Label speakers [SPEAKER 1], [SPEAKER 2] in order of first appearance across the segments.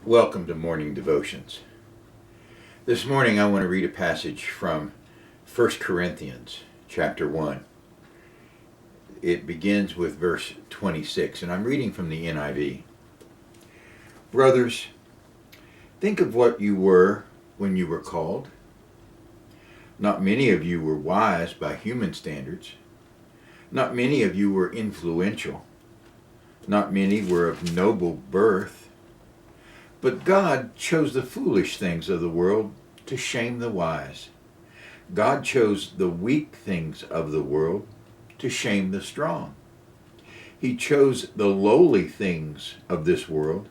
[SPEAKER 1] Welcome to Morning Devotions. This morning I want to read a passage from 1 Corinthians chapter 1. It begins with verse 26, and I'm reading from the NIV. Brothers, think of what you were when you were called. Not many of you were wise by human standards. Not many of you were influential. Not many were of noble birth. But God chose the foolish things of the world to shame the wise. God chose the weak things of the world to shame the strong. He chose the lowly things of this world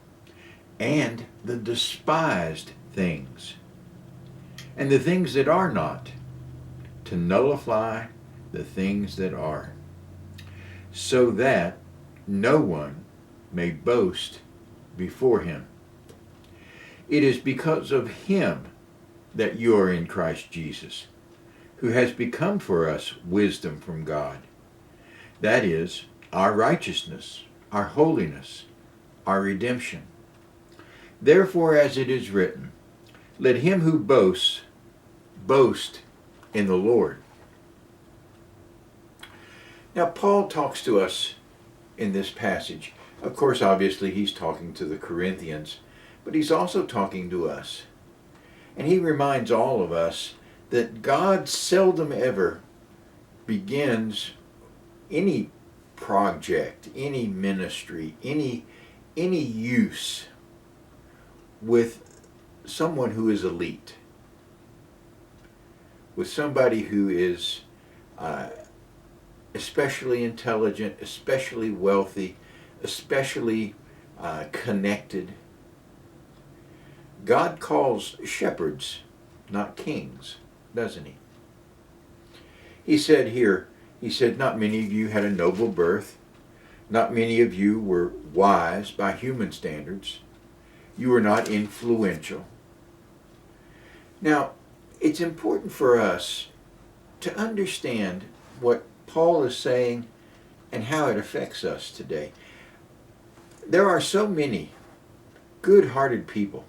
[SPEAKER 1] and the despised things and the things that are not, to nullify the things that are, so that no one may boast before him. It is because of him that you are in Christ Jesus, who has become for us wisdom from God. That is, our righteousness, our holiness, our redemption. Therefore, as it is written, let him who boasts, boast in the Lord. Now, Paul talks to us in this passage. Of course, obviously, he's talking to the Corinthians, but he's also talking to us. And he reminds all of us that God seldom ever begins any project, any ministry, any use with someone who is elite, with somebody who is especially intelligent, especially wealthy, especially connected. God calls shepherds, not kings, doesn't he? He said here, not many of you had a noble birth. Not many of you were wise by human standards. You were not influential. Now, it's important for us to understand what Paul is saying and how it affects us today. There are so many good-hearted people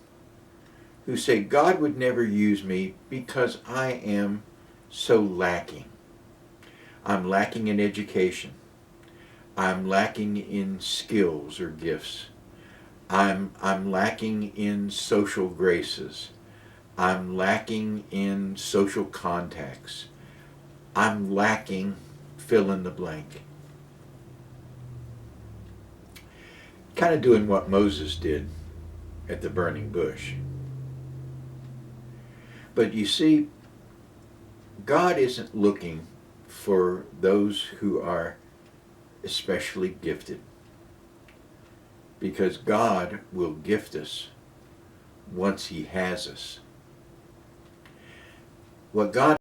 [SPEAKER 1] who say, God would never use me because I am so lacking. I'm lacking in education. I'm lacking in skills or gifts. I'm lacking in social graces. I'm lacking in social contacts. I'm lacking fill in the blank. Kind of doing what Moses did at the burning bush. But you see, God isn't looking for those who are especially gifted, because God will gift us once he has us. What God